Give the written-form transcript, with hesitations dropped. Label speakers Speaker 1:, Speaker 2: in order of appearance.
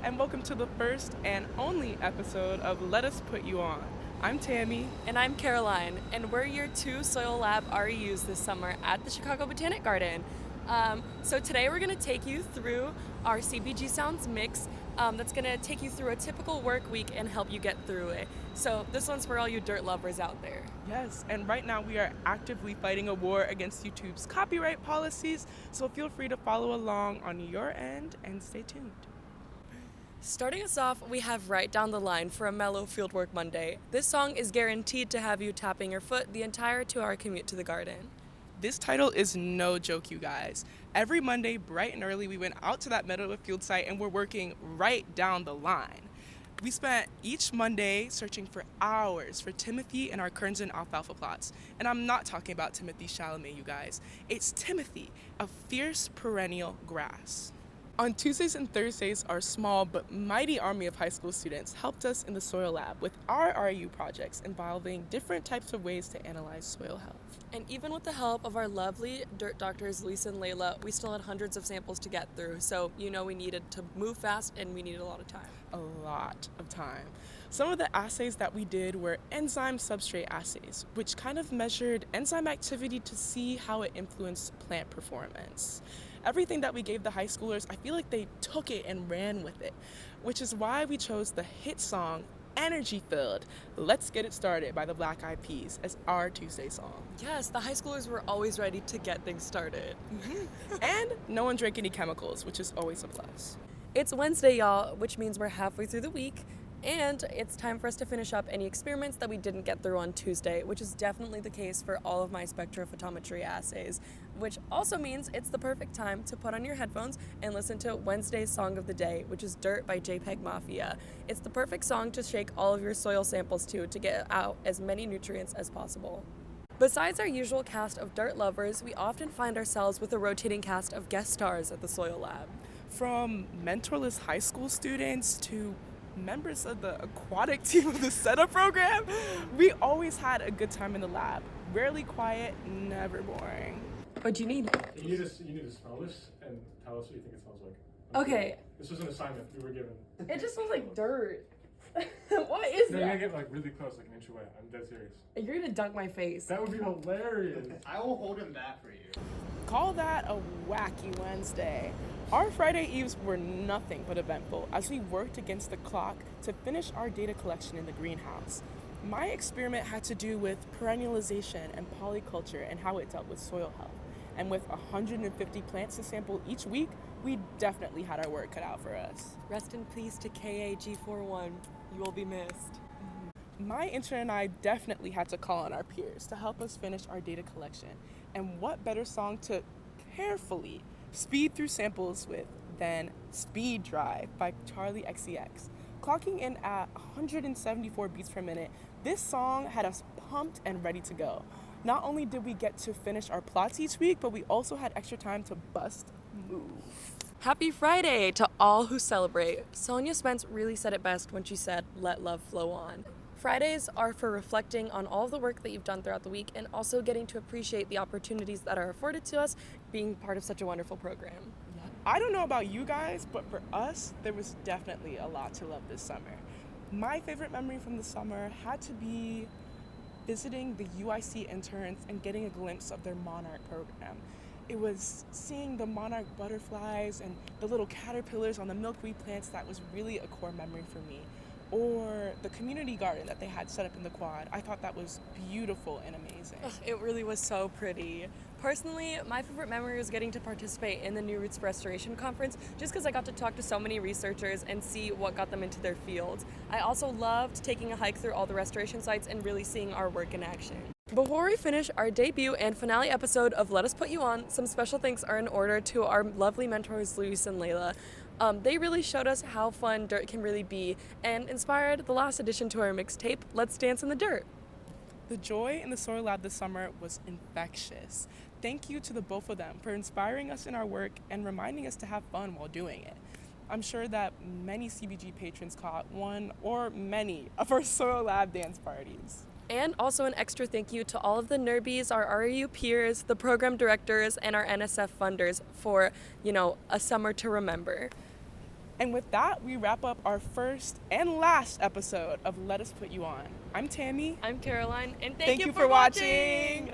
Speaker 1: and welcome to the first and only episode of Let Us Put You On. I'm Tami.
Speaker 2: And I'm Caroline, and we're your 2 Soil Lab REUs this summer at the Chicago Botanic Garden. So today we're going to take you through our CBG Sounds mix that's going to take you through a typical work week and help you get through it. So this one's for all you dirt lovers out there.
Speaker 1: Yes, and right now we are actively fighting a war against YouTube's copyright policies, so feel free to follow along on your end and stay tuned.
Speaker 2: Starting us off, we have Right Down the Line for a mellow Fieldwork Monday. This song is guaranteed to have you tapping your foot the entire 2-hour commute to the garden.
Speaker 1: This title is no joke, you guys. Every Monday, bright and early, we went out to that Meadowood field site and we're working right down the line. We spent each Monday searching for hours for Timothy in our Kerns and alfalfa plots. And I'm not talking about Timothy Chalamet, you guys. It's Timothy, a fierce perennial grass. On Tuesdays and Thursdays, our small but mighty army of high school students helped us in the soil lab with our RU projects involving different types of ways to analyze soil health.
Speaker 2: And even with the help of our lovely dirt doctors, Lisa and Layla, we still had hundreds of samples to get through. So, we needed to move fast and we needed a lot of time.
Speaker 1: A lot of time. Some of the assays that we did were enzyme substrate assays, which kind of measured enzyme activity to see how it influenced plant performance. Everything that we gave the high schoolers, I feel like they took it and ran with it, which is why we chose the hit song, energy-filled, Let's Get It Started by the Black Eyed Peas as our Tuesday song.
Speaker 2: Yes, the high schoolers were always ready to get things started.
Speaker 1: And no one drank any chemicals, which is always a plus.
Speaker 2: It's Wednesday, y'all, which means we're halfway through the week, and it's time for us to finish up any experiments that we didn't get through on Tuesday, which is definitely the case for all of my spectrophotometry assays, which also means it's the perfect time to put on your headphones and listen to Wednesday's song of the day, which is Dirt by JPEG Mafia. It's the perfect song to shake all of your soil samples to get out as many nutrients as possible. Besides our usual cast of dirt lovers, we often find ourselves with a rotating cast of guest stars at the Soil Lab.
Speaker 1: From mentorless high school students to members of the aquatic team of the setup program, we always had a good time in the lab. Rarely quiet, never boring.
Speaker 2: What do you need?
Speaker 3: You need to smell this and tell us what you think it smells like.
Speaker 2: Okay.
Speaker 3: This was an assignment we were given.
Speaker 2: It just smells like dirt. What is
Speaker 3: No, you're gonna
Speaker 2: that?
Speaker 3: get like really close, like an inch away. I'm dead serious.
Speaker 2: You're gonna dunk my face.
Speaker 3: That would be hilarious.
Speaker 4: I will hold him back for you.
Speaker 1: Call that a wacky Wednesday. Our Friday eves were nothing but eventful as we worked against the clock to finish our data collection in the greenhouse. My experiment had to do with perennialization and polyculture and how it dealt with soil health. And with 150 plants to sample each week, we definitely had our work cut out for us.
Speaker 2: Rest in peace to KAG41. You will be missed.
Speaker 1: My intern and I definitely had to call on our peers to help us finish our data collection. And what better song to carefully speed through samples with than Speed Drive by Charlie XCX. Clocking in at 174 beats per minute, this song had us pumped and ready to go. Not only did we get to finish our plots each week, but we also had extra time to bust move.
Speaker 2: Happy Friday to all who celebrate. Sonia Spence really said it best when she said, "Let love flow on." Fridays are for reflecting on all the work that you've done throughout the week and also getting to appreciate the opportunities that are afforded to us being part of such a wonderful program.
Speaker 1: I don't know about you guys, but for us, there was definitely a lot to love this summer. My favorite memory from the summer had to be visiting the UIC interns and getting a glimpse of their monarch program. It was seeing the monarch butterflies and the little caterpillars on the milkweed plants that was really a core memory for me. Or the community garden that they had set up in the quad. I thought that was beautiful and amazing.
Speaker 2: It really was so pretty. Personally, my favorite memory was getting to participate in the New Roots Restoration Conference just because I got to talk to so many researchers and see what got them into their fields. I also loved taking a hike through all the restoration sites and really seeing our work in action. Before we finish our debut and finale episode of Let Us Put You On, some special thanks are in order to our lovely mentors, Luis and Layla. They really showed us how fun dirt can really be and inspired the last addition to our mixtape, Let's Dance in the Dirt.
Speaker 1: The joy in the Soil Lab this summer was infectious. Thank you to the both of them for inspiring us in our work and reminding us to have fun while doing it. I'm sure that many CBG patrons caught one or many of our Soil Lab dance parties.
Speaker 2: And also an extra thank you to all of the Nerbies, our REU peers, the program directors, and our NSF funders for, a summer to remember.
Speaker 1: And with that, we wrap up our first and last episode of Let Us Put You On. I'm Tami.
Speaker 2: I'm Caroline, and
Speaker 1: Thank you for watching.